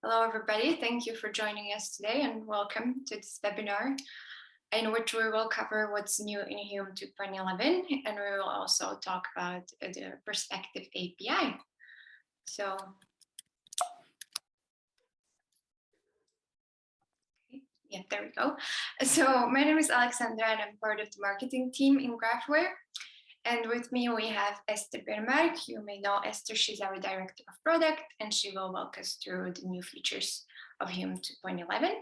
Hello, everybody. Thank you for joining us today and welcome to this webinar in which we will cover what's new in Hume 2.11 and we will also talk about the Perspective API. So, yeah, there we go. So my name is Alexandra and I'm part of the marketing team in GraphQL. And with me, we have Esther Bernberg. You may know Esther, she's our director of product, and she will walk us through the new features of Hume 2.11.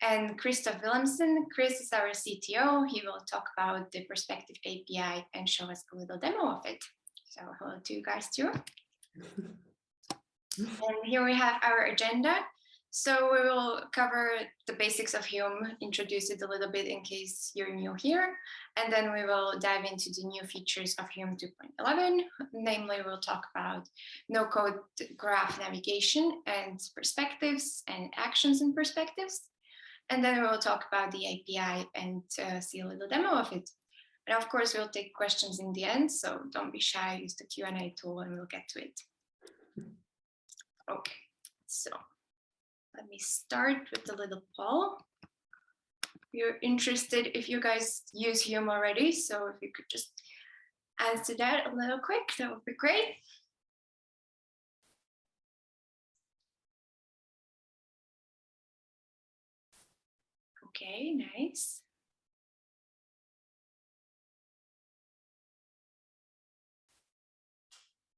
And Christoph Willemsen, Chris is our CTO. He will talk about the Perspective API and show us a little demo of it. So hello to you guys too. And here we have our agenda. So we will cover the basics of Hume, introduce it a little bit in case you're new here, and then we will dive into the new features of Hume 2.11. Namely, we'll talk about no-code graph navigation and perspectives and actions in perspectives. And then we will talk about the API and see a little demo of it. And of course, we'll take questions in the end, so don't be shy, use the Q&A tool and we'll get to it. Okay, so let me start with the little poll. You're interested if you guys use Hume already, so if you could just answer that a little quick, that would be great. Okay, nice.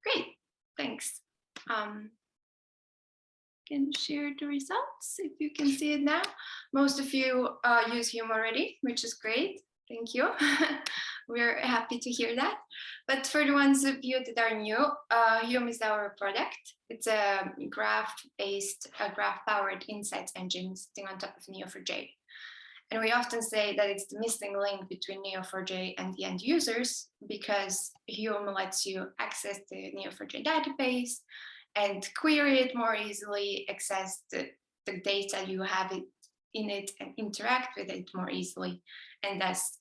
Great, thanks. Can share the results if you can see it now. Most of you use Hume already, which is great. Thank you. We're happy to hear that. But for the ones of you that are new, Hume is our product. It's a graph-based, graph-powered insights engine sitting on top of Neo4j. And we often say that it's the missing link between Neo4j and the end users because Hume lets you access the Neo4j database and query it more easily, access the data you have in it and interact with it more easily, and thus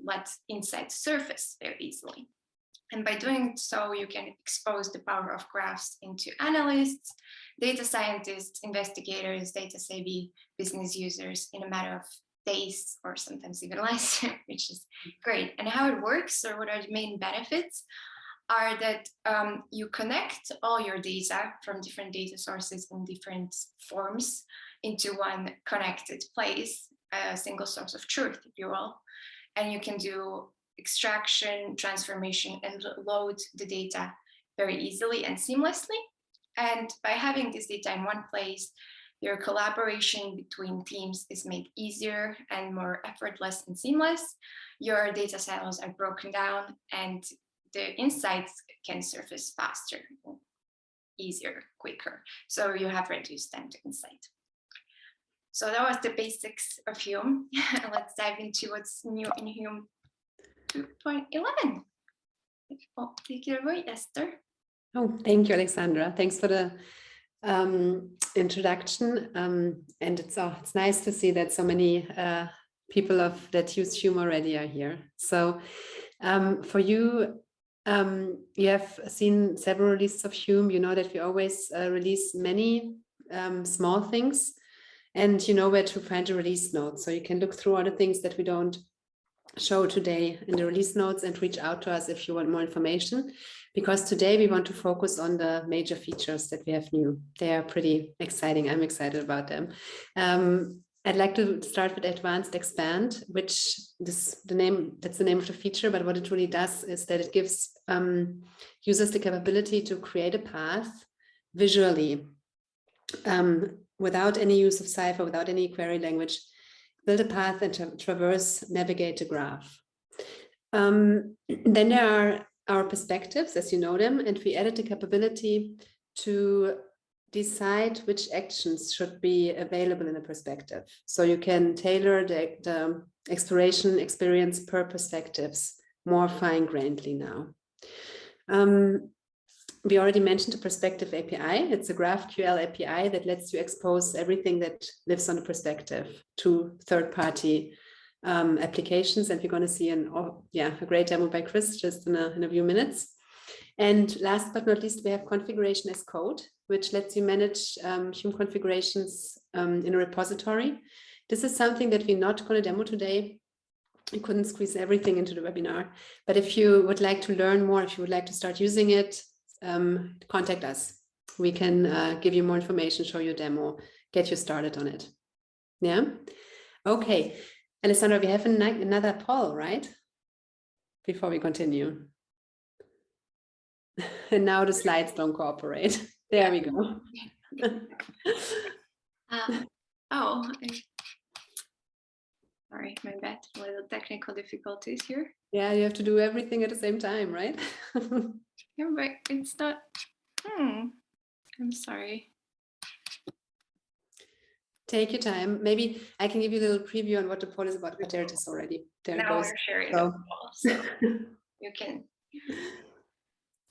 let insights surface very easily. And by doing so, you can expose the power of graphs into analysts, data scientists, investigators, data-savvy business users in a matter of days or sometimes even less, which is great. And how it works, or what are the main benefits, are that you connect all your data from different data sources in different forms into one connected place, a single source of truth, if you will. And you can do extraction, transformation, and load the data very easily and seamlessly. And by having this data in one place, your collaboration between teams is made easier and more effortless and seamless. Your data silos are broken down and the insights can surface faster, easier, quicker. So you have reduced time to insight. So that was the basics of Hume. Let's dive into what's new in Hume 2.11. Oh, take it away, Esther. Oh, thank you, Alexandra. Thanks for the introduction. And it's nice to see that so many people that use Hume already are here. So for you, you have seen several releases of Hume. You know that we always release many small things, and you know where to find the release notes. So you can look through all the things that we don't show today in the release notes and reach out to us if you want more information, because today we want to focus on the major features that we have new. They are pretty exciting. I'm excited about them. I'd like to start with Advanced Expand, which that's the name of the feature, but what it really does is that it gives users the capability to create a path visually without any use of Cypher, without any query language, build a path and traverse, navigate a graph. Then there are our perspectives, as you know them, and we added the capability to decide which actions should be available in a perspective. So you can tailor the exploration experience per perspectives more fine-grainedly now. We already mentioned the Perspective API. It's a GraphQL API that lets you expose everything that lives on a perspective to third-party applications. And we're going to see a great demo by Chris just in a few minutes. And last but not least, we have configuration as code. which lets you manage Hume configurations in a repository. This is something that we're not going to demo today. We couldn't squeeze everything into the webinar. But if you would like to learn more, if you would like to start using it, contact us. We can give you more information, show you a demo, get you started on it. Yeah? Okay. Alessandra, we have another poll, right? Before we continue. And now the slides don't cooperate. There we go. Sorry, my bad. Little technical difficulties here. Yeah, you have to do everything at the same time, right? Yeah, but it's not. I'm sorry. Take your time. Maybe I can give you a little preview on what the poll is about, but there it is already. There it goes. We're sharing the poll, so you can.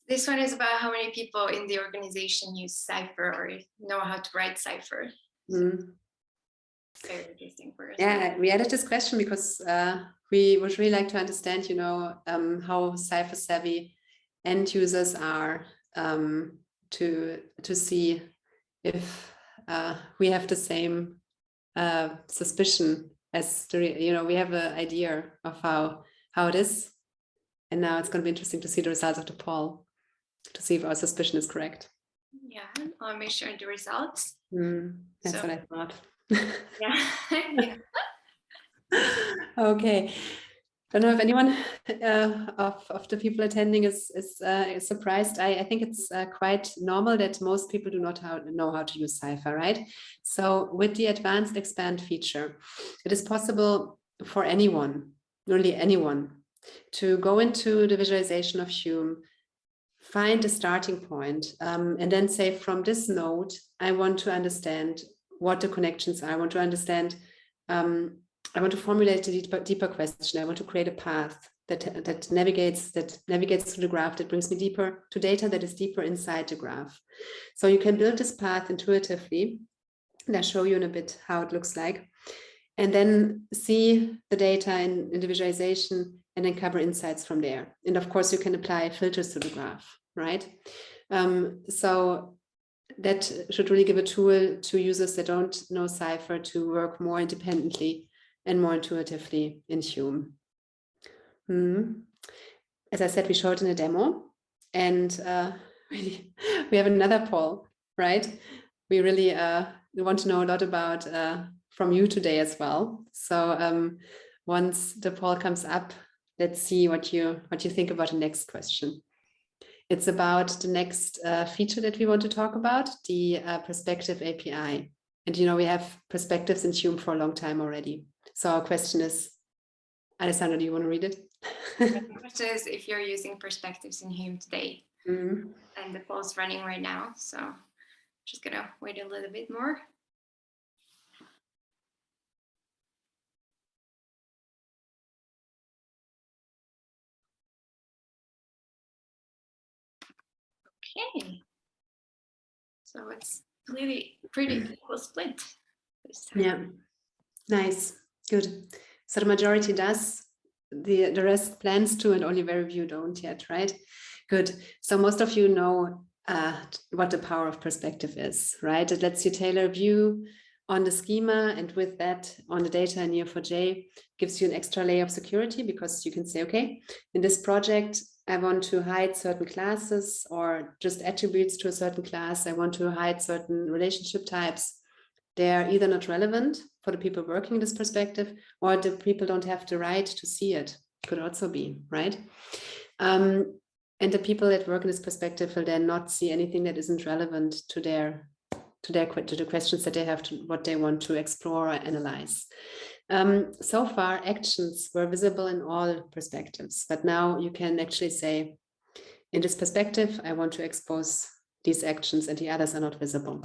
This one is about how many people in the organization use Cypher or know how to write Cypher. Mm. Very interesting for us. Yeah, we added this question because we would really like to understand, you know, how Cypher savvy end users are to see if we have the same suspicion as you know, we have an idea of how it is, and now it's going to be interesting to see the results of the poll to see if our suspicion is correct. Yeah, I'll make sure the results. That's what I thought. Yeah. Okay. Don't know if anyone of the people attending is surprised. I think it's quite normal that most people do not know how to use Cypher, right? So with the advanced expand feature, it is possible for anyone, really anyone, to go into the visualization of Hume, find a starting point, and then say, from this node, I want to understand what the connections are. I want to understand, I want to formulate a deeper question. I want to create a path that navigates through the graph, that brings me deeper to data that is deeper inside the graph. So you can build this path intuitively, and I'll show you in a bit how it looks like, and then see the data in the visualization and then cover insights from there. And of course, you can apply filters to the graph, right? So that should really give a tool to users that don't know Cypher to work more independently and more intuitively in Hume. As I said, we showed in a demo, and really, we have another poll, right? We really want to know a lot about from you today as well. So once the poll comes up, let's see what you think about the next question. It's about the next feature that we want to talk about, the Perspective API. And you know, we have perspectives in Hume for a long time already. So our question is, Alessandra, do you want to read it? The question is if you're using perspectives in Hume today. And the poll's running right now, so just gonna wait a little bit more. Okay, so it's pretty equal split this time. Yeah, nice, good. So the majority does, the rest plans to, and only very few don't yet, right? Good. So most of you know what the power of perspective is, right? It lets you tailor a view on the schema, and with that on the data in Neo4j, gives you an extra layer of security, because you can say, okay, in this project, I want to hide certain classes or just attributes to a certain class. I want to hide certain relationship types. They're either not relevant for the people working in this perspective, or the people don't have the right to see it. Could also be, right? And the people that work in this perspective will then not see anything that isn't relevant to the questions that they have, to what they want to explore or analyze. So far, actions were visible in all perspectives, but now you can actually say, in this perspective, I want to expose these actions and the others are not visible.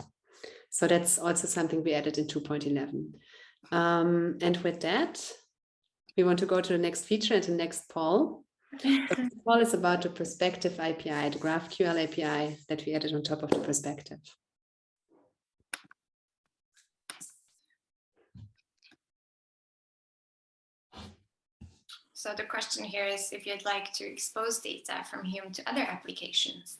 So that's also something we added in 2.11. And with that, we want to go to the next feature and the next poll. The poll is about the Perspective API, the GraphQL API that we added on top of the perspective. So the question here is if you'd like to expose data from Hume to other applications.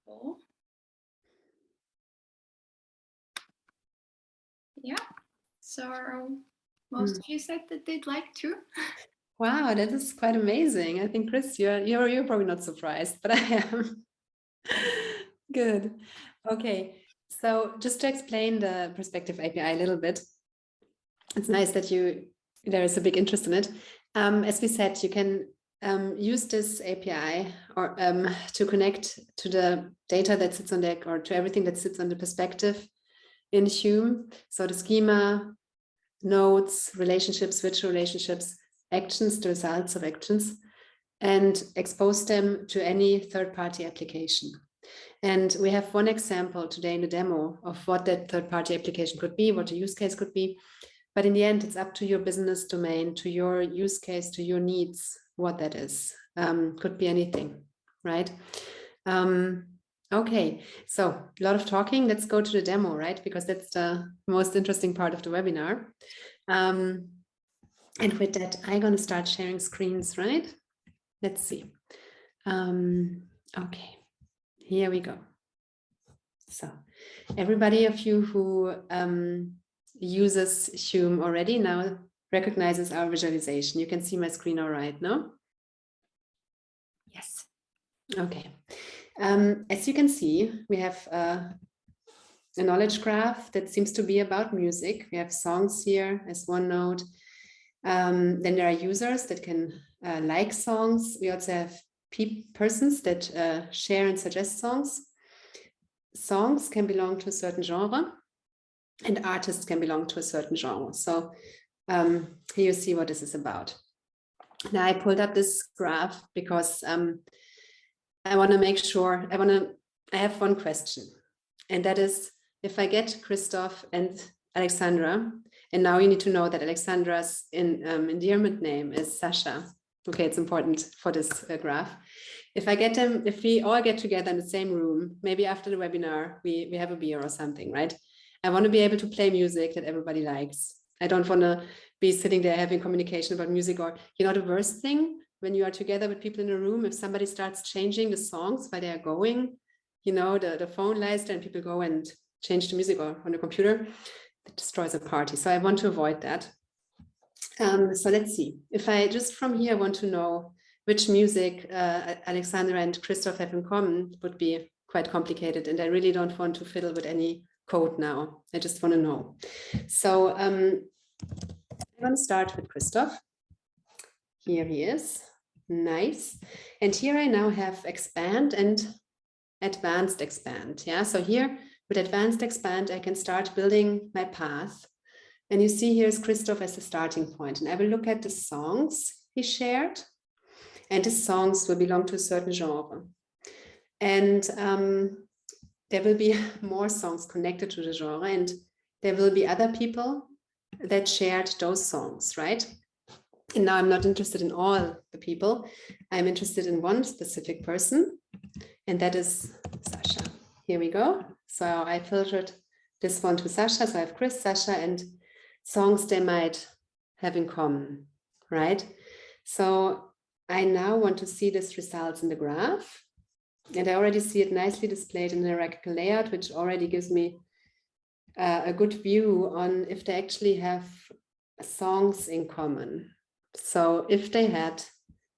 cool. Yeah, so most of you said that they'd like to. Wow, that is quite amazing. I think, Chris, you're probably not surprised, but I am. Good. Okay, so just to explain the Perspective API a little bit, it's nice that there is a big interest in it. As we said, you can use this API or to connect to the data that sits on the, or to everything that sits on the perspective in Hume. So the schema, nodes, relationships, switch relationships, actions, the results of actions, and expose them to any third-party application. And we have one example today in the demo of what that third-party application could be, what the use case could be. But in the end, it's up to your business domain, to your use case, to your needs, what that is. Could be anything, right? Okay, so a lot of talking. Let's go to the demo, right? Because that's the most interesting part of the webinar. And with that, I'm going to start sharing screens, right? Let's see. Okay, here we go. So everybody of you who uses Hume already now recognizes our visualization. You can see my screen all right, no? Yes. Okay. As you can see, we have a knowledge graph that seems to be about music. We have songs here as one node. Then there are users that can like songs. We also have persons that share and suggest songs. Songs can belong to a certain genre, and artists can belong to a certain genre. So here you see what this is about. Now I pulled up this graph because I want to make sure, I have one question, and that is, if I get Christoph and Alexandra, and now you need to know that Alexandra's endearment name is Sasha. Okay, it's important for this graph. If I get them, if we all get together in the same room, maybe after the webinar, we have a beer or something, right? I want to be able to play music that everybody likes. I don't want to be sitting there having communication about music, or, you know, the worst thing when you are together with people in a room, if somebody starts changing the songs while they are going, you know, the phone lies there and people go and change the music or on the computer, it destroys a party. So I want to avoid that. So let's see. If I just from here want to know which music Alexandra and Christoph have in common, would be quite complicated. And I really don't want to fiddle with any code now. I just want to know. So I'm going to start with Christoph. Here he is. Nice. And here I now have expand and advanced expand. Yeah. So here with advanced expand, I can start building my path. And you see here's Christoph as a starting point. And I will look at the songs he shared. And the songs will belong to a certain genre. And there will be more songs connected to the genre. And there will be other people that shared those songs, right? And now I'm not interested in all the people. I'm interested in one specific person. And that is Sasha. Here we go. So I filtered this one to Sasha. So I have Chris, Sasha, and songs they might have in common, right? So I now want to see this results in the graph. And I already see it nicely displayed in the hierarchical layout, which already gives me a good view on if they actually have songs in common. So if they had,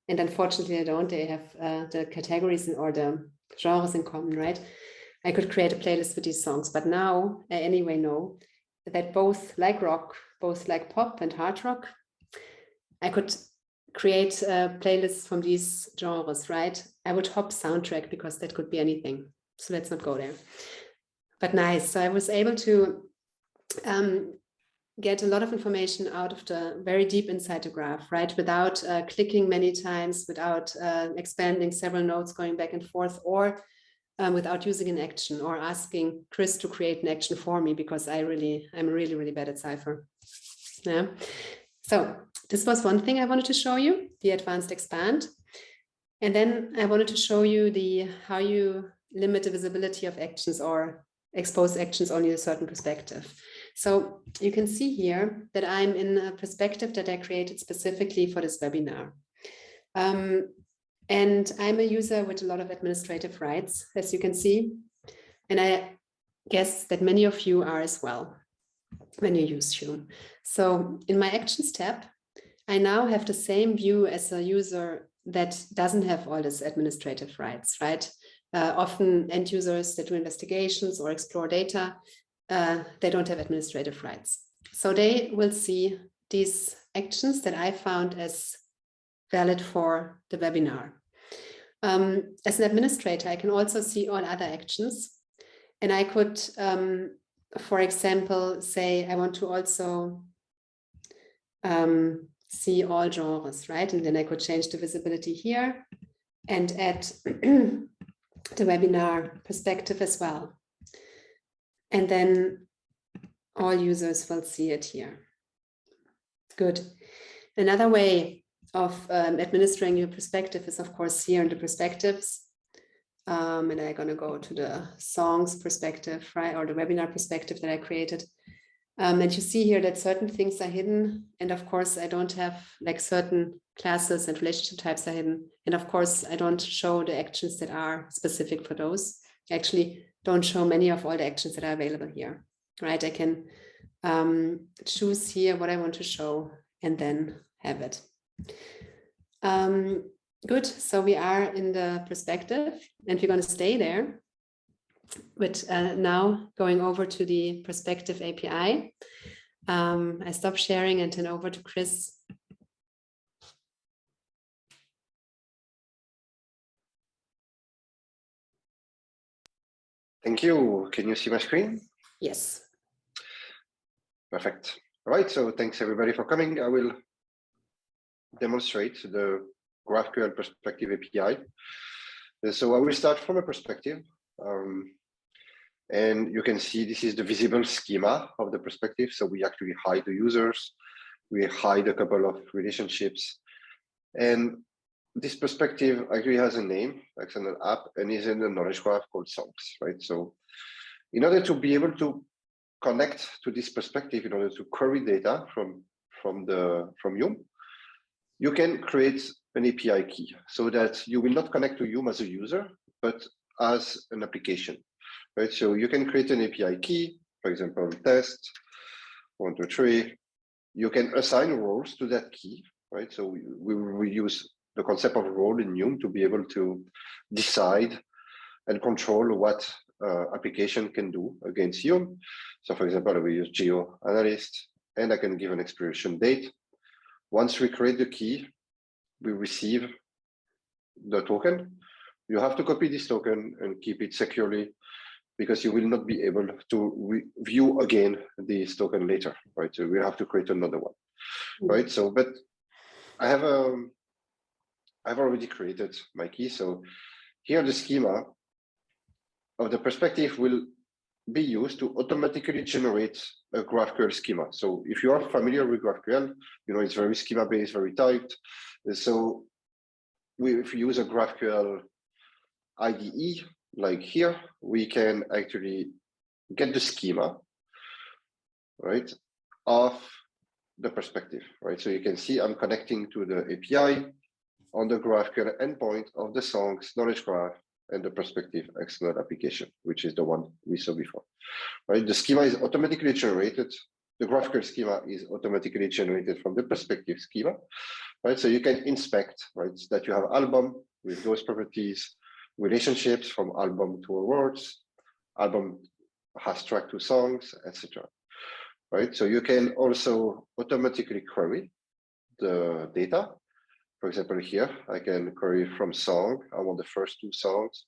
and unfortunately they don't, they have the categories or the genres in common, right? I could create a playlist with these songs, but now I anyway know that both like rock, both like pop and hard rock, I could create playlists from these genres, right? I would hop soundtrack because that could be anything. So let's not go there. But nice. So I was able to get a lot of information out of the very deep inside the graph, right? Without clicking many times, without expanding several nodes going back and forth, or without using an action or asking Chris to create an action for me, because I'm really, really bad at Cypher. Yeah. So this was one thing I wanted to show you, the advanced expand. And then I wanted to show you how you limit the visibility of actions or expose actions only in a certain perspective. So you can see here that I'm in a perspective that I created specifically for this webinar. And I'm a user with a lot of administrative rights, as you can see. And I guess that many of you are as well when you use Hume. So in my Actions tab, I now have the same view as a user that doesn't have all these administrative rights, right? Often end users that do investigations or explore data, they don't have administrative rights. So they will see these actions that I found as valid for the webinar. As an administrator, I can also see all other actions. And I could, for example, say I want to also see all genres, right? And then I could change the visibility here and add the webinar perspective as well. And then all users will see it here. Good. Another way of administering your perspective is, of course, here in the perspectives. And I'm going to go to the songs perspective, right? Or the webinar perspective that I created. And you see here that certain things are hidden. And of course, I don't have like certain classes and relationship types are hidden. And of course, I don't show the actions that are specific for those. I actually don't show many of all the actions that are available here, right? I can choose here what I want to show and then have it. Good, so we are in the perspective and we're going to stay there. But now going over to the Perspective API. I stop sharing and turn over to Chris. Thank you. Can you see my screen? Yes. Perfect. All right, so thanks everybody for coming. I will demonstrate the GraphQL Perspective API. So I will start from a perspective. And you can see this is the visible schema of the perspective. So we actually hide the users. We hide a couple of relationships. And this perspective actually has a name, XML app, and is in a knowledge graph called songs, right? So in order to be able to connect to this perspective, in order to query data from Hume, you can create an API key so that you will not connect to Hume as a user, but as an application, right? So you can create an API key, for example, test 1, 2, 3. You can assign roles to that key, right? So we will use the concept of role in Hume to be able to decide and control what application can do against Hume. So for example, I will use geo analyst and I can give an expiration date. Once we create the key, we receive the token. You have to copy this token and keep it securely because you will not be able to view again this token later, right? So we have to create another one, right? So, but I've already created my key. So here the schema of the perspective will be used to automatically generate a GraphQL schema. So if you are familiar with GraphQL, you know, it's very schema-based, very typed. So if we use a GraphQL IDE, like here, we can actually get the schema, right, of the perspective, right? So you can see I'm connecting to the API on the GraphQL endpoint of the songs knowledge graph and the perspective XML application, which is the one we saw before, right? The schema is automatically generated. The GraphQL schema is automatically generated from the perspective schema, right? So you can inspect, right, that you have album with those properties, relationships from album to awards, album has track to songs, etc. Right? So you can also automatically query the data. For example, here, I can query from song. I want the first 2 songs.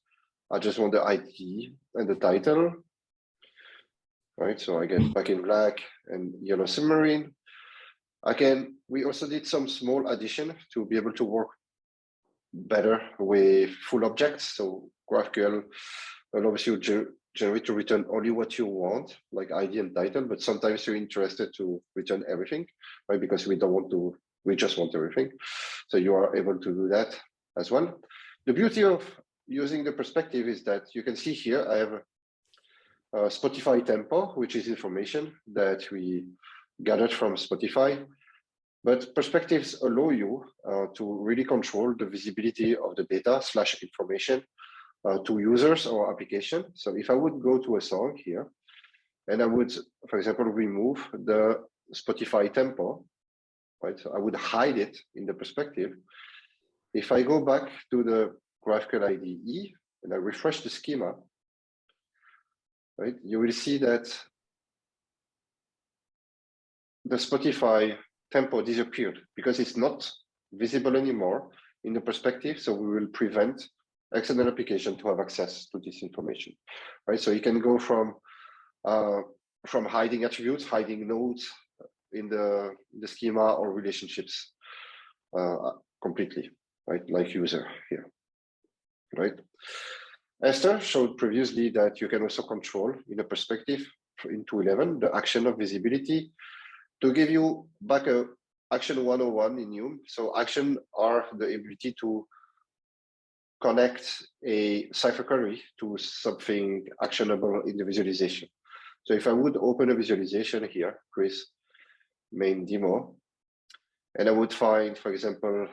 I just want the ID and the title. Right? So I get Back in Black and Yellow Submarine. We also did some small addition to be able to work better with full objects. So GraphQL allows you to generate to return only what you want, like ID and title, but sometimes you're interested to return everything, right? Because we just want everything. So you are able to do that as well. The beauty of using the perspective is that you can see here, I have a Spotify tempo, which is information that we gathered from Spotify. But perspectives allow you to really control the visibility of the data / information to users or application. So if I would go to a song here, and I would, for example, remove the Spotify tempo, right? So I would hide it in the perspective. If I go back to the GraphQL IDE and I refresh the schema, right, you will see that the Spotify tempo disappeared because it's not visible anymore in the perspective. So we will prevent external application to have access to this information, right? So you can go from hiding attributes, hiding nodes in the schema or relationships completely, right? Like user here, right? Esther showed previously that you can also control in a perspective in 2.11 the action of visibility. To give you back a action 101 in Hume. So action are the ability to connect a cipher query to something actionable in the visualization. So if I would open a visualization here, Chris, main demo, and I would find, for example,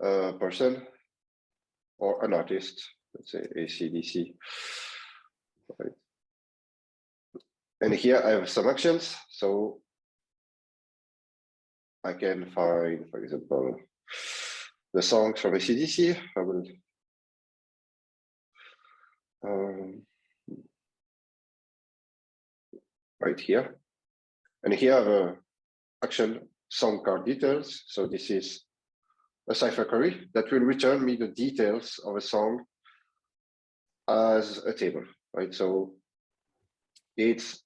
a person or an artist, let's say AC/DC, right? And here I have some actions. So I can find, for example, the songs from AC/DC. I will right here. And here I have a action song card details. So this is a cipher query that will return me the details of a song as a table, right? So it's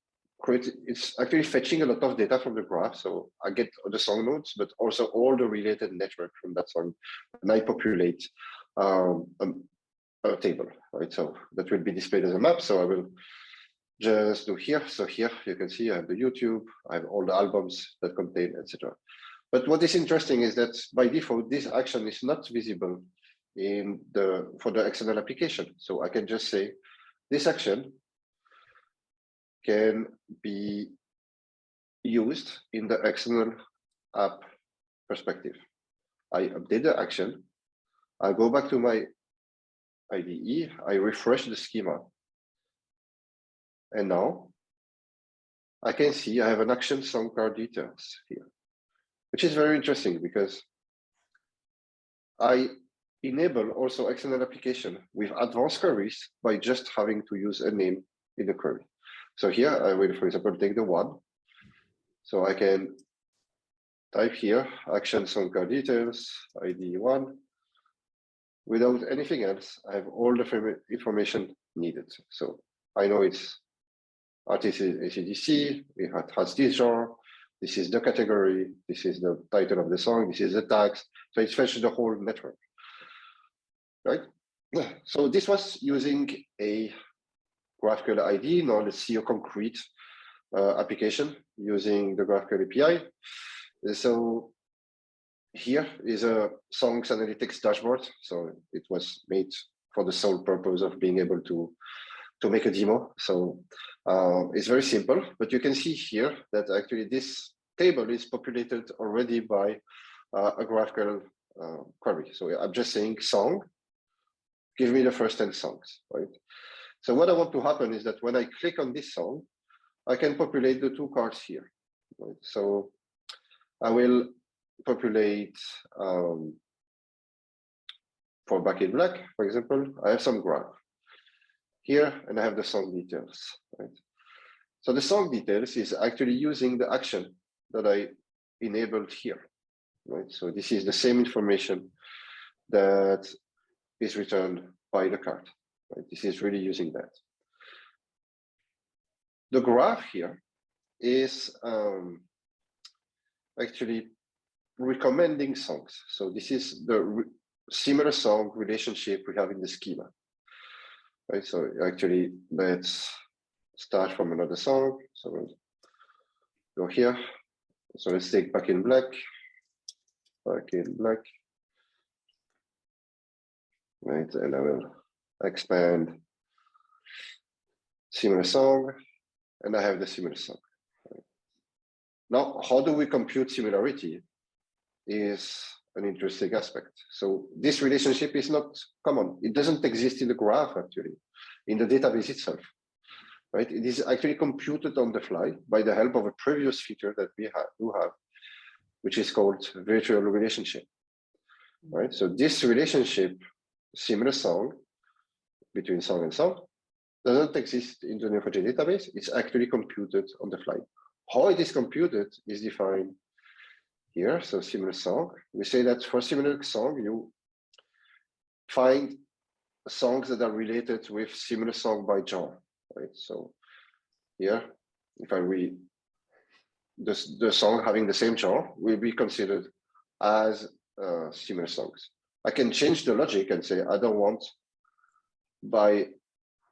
actually fetching a lot of data from the graph. So I get the song nodes, but also all the related network from that song, and I populate a table, right? So that will be displayed as a map. So I will just do here. So here you can see I have the YouTube, I have all the albums that contain, etc. But what is interesting is that by default, this action is not visible for the external application. So I can just say this action can be used in the external app perspective. I update the action, I go back to my IDE, I refresh the schema, and now I can see I have an action song card details here, which is very interesting because I enable also external application with advanced queries by just having to use a name in the query. So here I will, for example, take the one. So I can type here action song card details, ID one. Without anything else, I have all the information needed. So I know it's artist is AC/DC, it has this genre, this is the category, this is the title of the song, this is the tags. So it's fetched the whole network, right? So this was using a GraphQL IDE. Now let's see a concrete application using the GraphQL API. So here is a songs analytics dashboard. So it was made for the sole purpose of being able to make a demo. So it's very simple, but you can see here that actually this table is populated already by a GraphQL query. So I'm just saying song, give me the first 10 songs, right? So what I want to happen is that when I click on this song, I can populate the two cards here, right? So I will populate for Back in Black, for example, I have some graph here and I have the song details, right? So the song details is actually using the action that I enabled here, right? So this is the same information that is returned by the card, right? This is really using that. The graph here is actually recommending songs. So this is the similar song relationship we have in the schema, right? So actually, let's start from another song. So we'll go here. So let's take Back in Black. Back in Black. Right, and I will expand similar song, and I have the similar song. Right. Now, how do we compute similarity is an interesting aspect. So this relationship is not common. It doesn't exist in the graph, actually, in the database itself, right? It is actually computed on the fly by the help of a previous feature that we have, which is called virtual relationship, right? So this relationship, similar song, between song and song, doesn't exist in the Neo4j database. It's actually computed on the fly. How it is computed is defined here. So similar song, we say that for similar song, you find songs that are related with similar song by genre, right? So here, if I read the song having the same genre will be considered as similar songs. I can change the logic and say, I don't want by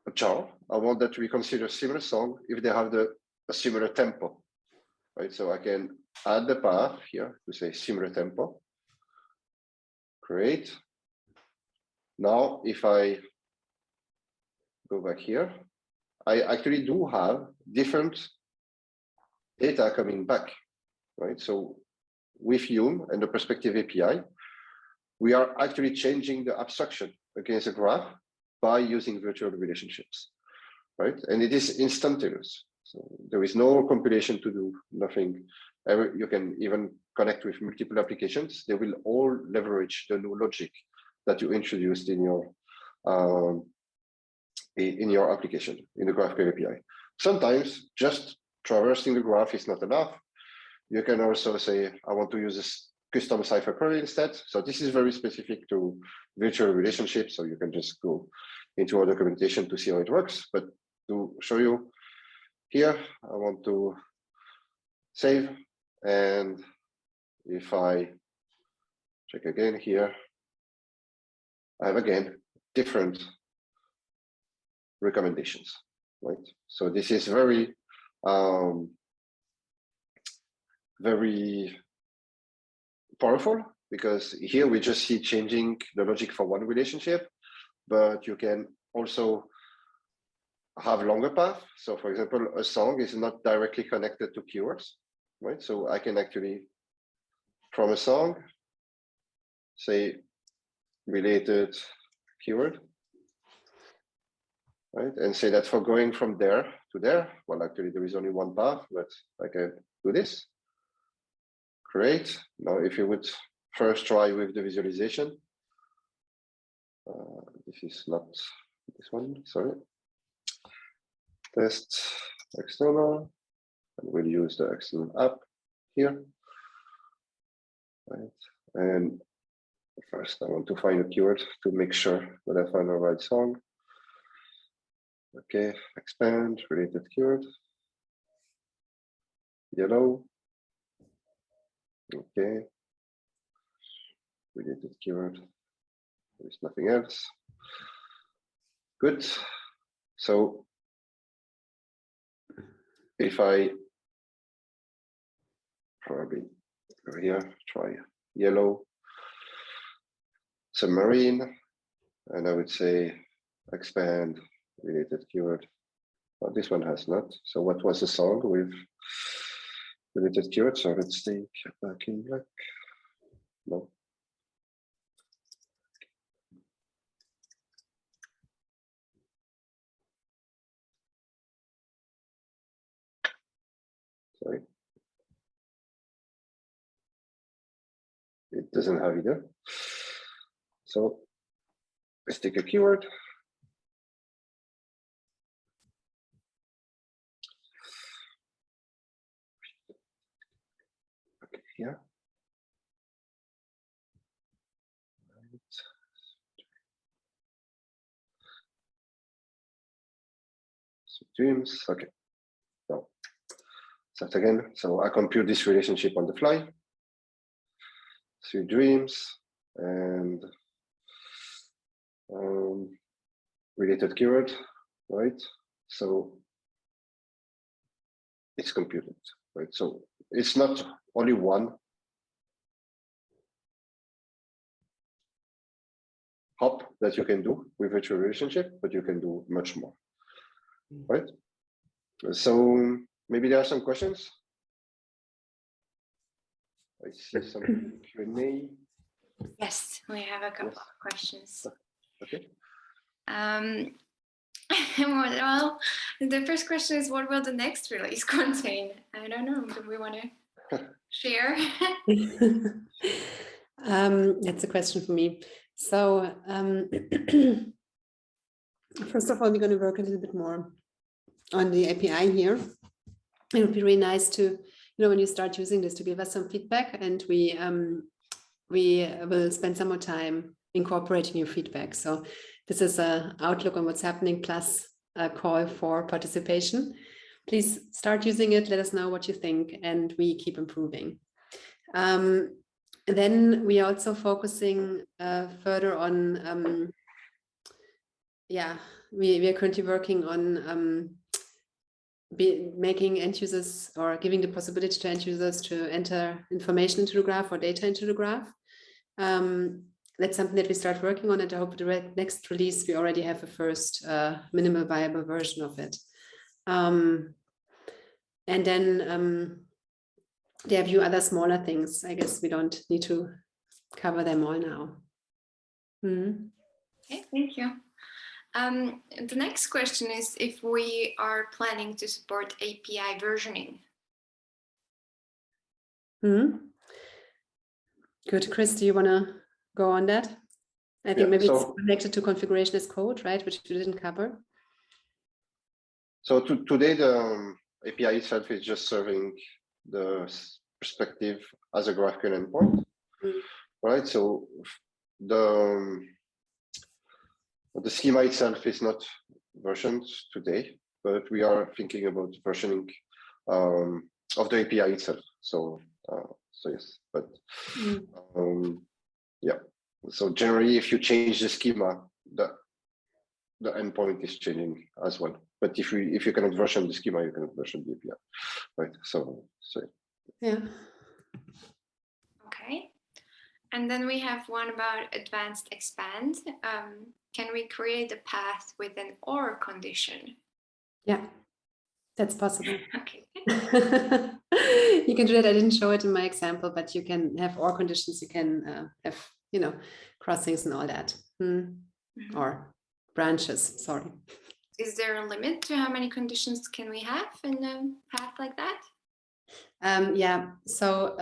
a genre, I want that to be considered similar song if they have a similar tempo, right? So I can add the path here to say similar tempo, create. Now, if I go back here, I actually do have different data coming back, right? So with Hume and the Perspective API, we are actually changing the abstraction against a graph by using virtual relationships, right? And it is instantaneous. So there is no compilation to do, nothing. You can even connect with multiple applications. They will all leverage the new logic that you introduced in your application, in the GraphQL API. Sometimes just traversing the graph is not enough. You can also say, I want to use this custom cipher query instead. So this is very specific to virtual relationships. So you can just go into our documentation to see how it works. But to show you here, I want to save. And if I check again here, I have again different recommendations, right? So this is very, very powerful, because here we just see changing the logic for one relationship, but you can also have longer path. So for example, a song is not directly connected to keywords, right? So I can actually, from a song, say related keyword, right? And say that for going from there to there, well, actually there is only one path, but I can do this. Create. Now, if you would first try with the visualization, this is not this one, sorry. Test external, and we'll use the external app here. Right. And first I want to find a keyword to make sure that I find the right song. Okay, expand, related keyword. Yellow. Okay. Related keyword. There's nothing else. Good. So if I probably over here, try yellow, submarine, and I would say expand related keyword. Well, this one has not. So what was the song with related keyword? So let's take back in black. No. Sorry. It doesn't have either. So let's take a keyword. Okay, here. Dreams. Okay. No. Start again. So I compute this relationship on the fly. Sweet dreams and related keyword, right? So it's computed, right? So it's not only one hop that you can do with virtual relationship, but you can do much more, right? So maybe there are some questions. I see some Q&A. Yes, we have a couple of questions. Okay. Well, the first question is, what will the next release contain? I don't know. Do we want to share? That's a question for me. So first of all, we're going to work a little bit more on the API here. It would be really nice to, when you start using this, to give us some feedback, and we will spend some more time incorporating your feedback. So this is an outlook on what's happening, plus a call for participation. Please start using it. Let us know what you think, and we keep improving. Then we are also focusing further on, we are currently working on making end users, or giving the possibility to end users to enter information into the graph or data into the graph. That's something that we start working on, and I hope the next release we already have a first minimal viable version of it. And then there are a few other smaller things. I guess we don't need to cover them all now. Okay, thank you. The next question is if we are planning to support API versioning. Good. Chris, do you want to go on that? I think maybe it's connected to configuration as code, right? Which you didn't cover. So today, the API itself is just serving the perspective as a GraphQL endpoint, right? So the schema itself is not versioned today, but we are thinking about versioning of the API itself. So yes, but yeah. So generally, if you change the schema, the endpoint is changing as well. But if you cannot version the schema, you cannot version the API, right? So yeah. Okay. And then we have one about advanced expand. Can we create a path with an or condition? Yeah, that's possible. Okay. You can do that. I didn't show it in my example, but you can have or conditions. You can have, crossings and all that. Or branches, sorry. Is there a limit to how many conditions can we have in a path like that? Yeah, so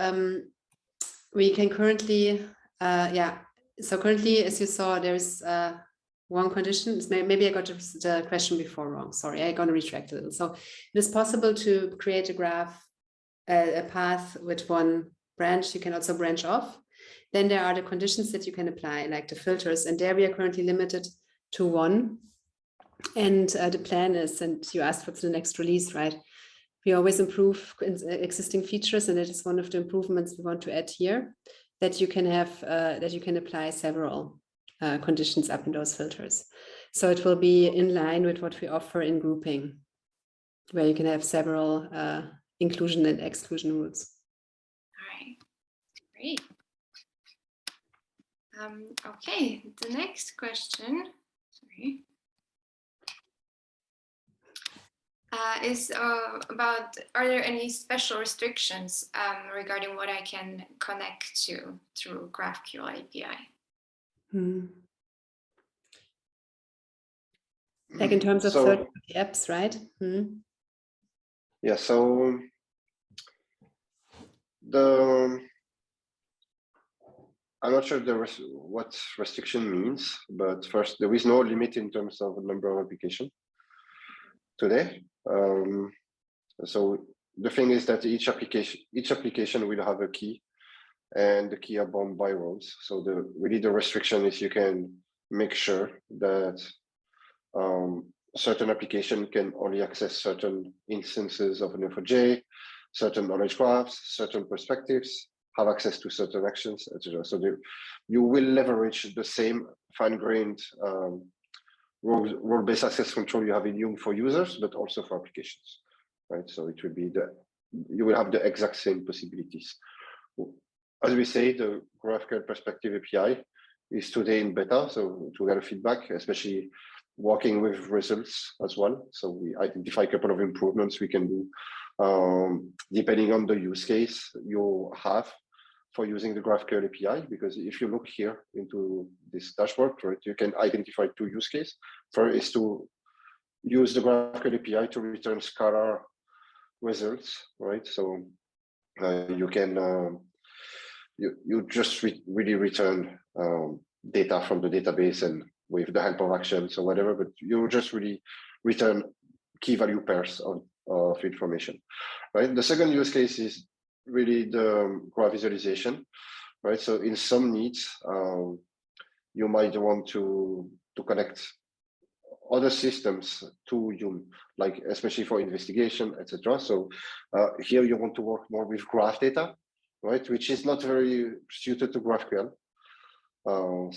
we can currently, so currently, as you saw, there's one condition. Maybe I got the question before wrong. Sorry, I'm going to retract a little. So it is possible to create a graph, a path with one branch. You can also branch off. Then there are the conditions that you can apply, like the filters, and there we are currently limited to one. And the plan is, and you asked what's the next release, right? We always improve existing features, and that is one of the improvements we want to add here, that you can have, that you can apply several conditions up in those filters. So it will be in line with what we offer in grouping, where you can have several inclusion and exclusion rules. All right, great. Okay, the next question, sorry, is about, are there any special restrictions regarding what I can connect to through GraphQL API? Like in terms of third-party apps, right? Yeah, so I'm not sure what restriction means, but first, there is no limit in terms of the number of applications today. So the thing is that each application will have a key, and the key are bound by rows. So really the restriction is you can make sure that certain application can only access certain instances of an Neo4j, certain knowledge graphs, certain perspectives, have access to certain actions, etc. So you will leverage the same fine-grained role-based access control you have in Hume for users, but also for applications, right? So it will be you will have the exact same possibilities. As we say, the GraphQL Perspective API is today in beta, so to get feedback, especially working with results as well. So we identify a couple of improvements we can do depending on the use case you have. for using the GraphQL API, because if you look here into this dashboard, right, you can identify two use cases. First is to use the GraphQL API to return scalar results, right? So you can you just really return data from the database and with the help of actions or whatever, but you just really return key value pairs of information, right? The second use case is really the graph visualization, right? So in some needs, you might want to connect other systems to Hume, like especially for investigation, etc. So here you want to work more with graph data, right? Which is not very suited to GraphQL.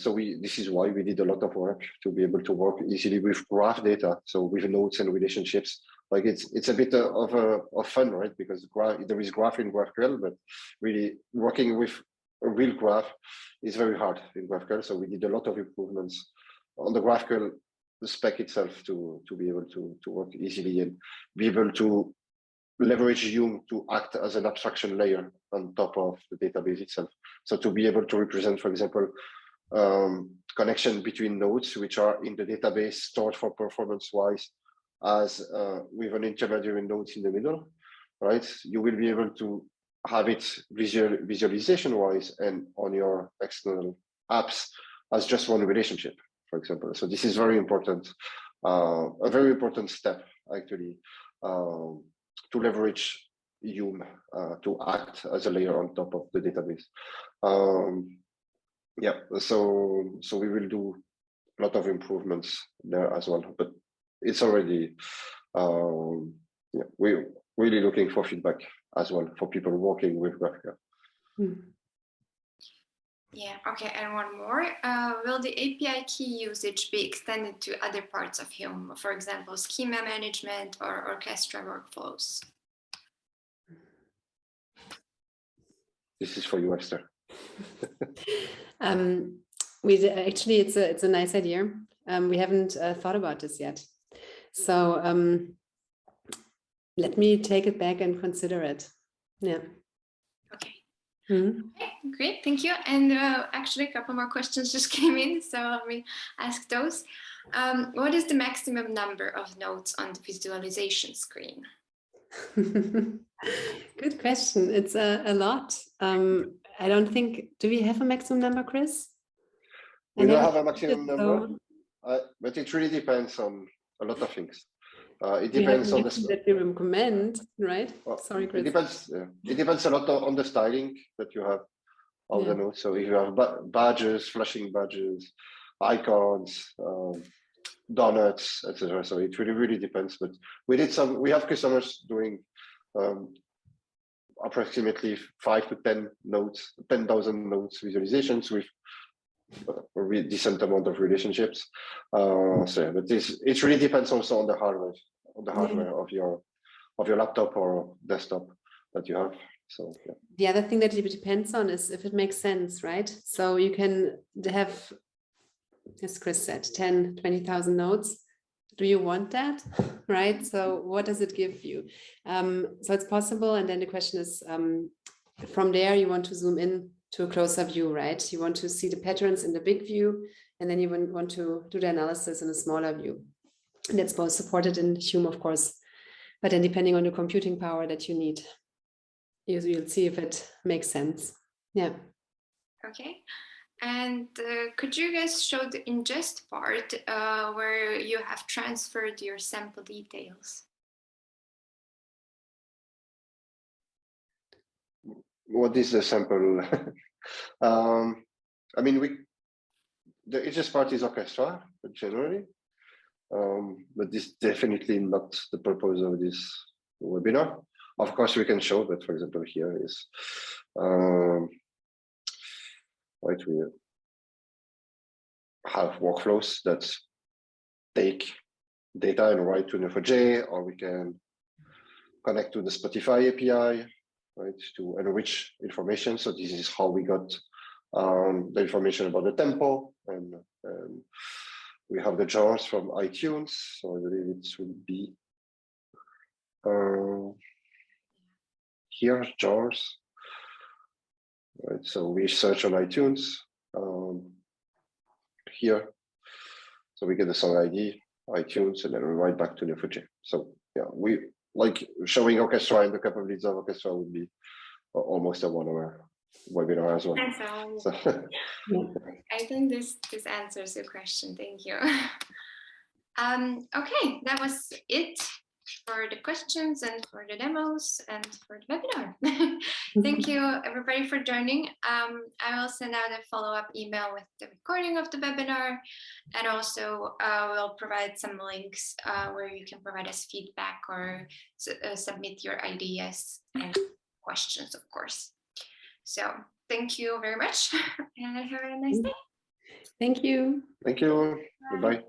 So this is why we did a lot of work to be able to work easily with graph data. So with nodes and relationships, like it's a bit of fun, right? Because there is graph in GraphQL, but really working with a real graph is very hard in GraphQL. So we did a lot of improvements on the GraphQL spec itself to be able to work easily and be able to leverage Hume to act as an abstraction layer on top of the database itself. So to be able to represent, for example, connection between nodes which are in the database stored for performance-wise as with an intermediary nodes in the middle, right? You will be able to have it visualization-wise and on your external apps as just one relationship, for example. So this is very important, a very important step actually, to leverage Hume to act as a layer on top of the database. Yeah, so we will do a lot of improvements there as well, but it's already, yeah, we're really looking for feedback as well for people working with GraphQL. Yeah, okay, and one more. Will the API key usage be extended to other parts of Hume, for example, schema management or orchestra workflows? This is for you, Esther. Actually, it's a nice idea. We haven't thought about this yet. So let me take it back and consider it. Yeah. Okay. Mm-hmm. Okay, great, thank you. And actually a couple more questions just came in, so let me ask those. What is the maximum number of nodes on the visualization screen? Good question. It's a lot. I don't think, do we have a maximum number, Chris? We don't have a maximum number, but it really depends on a lot of things. It depends on the that we recommend, right? Well, sorry, Chris. It depends. It depends a lot on the styling that you have of the nodes. So if you have badges, flashing badges, icons, donuts, etc. So it really depends. But we have customers doing approximately 5 to 10 nodes, 10,000 nodes visualizations with a really decent amount of relationships. So, but it really depends also on the hardware, of your laptop or desktop that you have. So yeah. The other thing that it depends on is if it makes sense, right? So you can have, as Chris said, 10, 20,000 nodes. Do you want that, right? So what does it give you? So it's possible. And then the question is, from there, you want to zoom in to a closer view, right? You want to see the patterns in the big view, and then you want to do the analysis in a smaller view. And that's both supported in Hume, of course, but then depending on the computing power that you need, you'll see if it makes sense. Yeah. Okay. And could you guys show the ingest part where you have transferred your sample details? What is the sample? I mean, the ingest part is orchestra generally, but this is definitely not the purpose of this webinar. Of course, we can show that, for example, here is right. We have workflows that take data and write to Neo4j, or we can connect to the Spotify API, right, to enrich information. So this is how we got the information about the tempo, and we have the jars from iTunes. So I believe it should be here, jars. Right, so we search on iTunes here. So we get the song ID, iTunes, and then we write back to Neo4j. So yeah, we like showing orchestra and the capabilities of orchestra would be almost a 1 hour webinar as well. So, I think this answers your question. Thank you. Okay, that was it for the questions and for the demos and for the webinar. Thank you everybody for joining. I will send out a follow-up email with the recording of the webinar, and also we'll provide some links where you can provide us feedback or submit your ideas and questions, of course. So thank you very much and have a nice day. Thank you. thank you. Goodbye.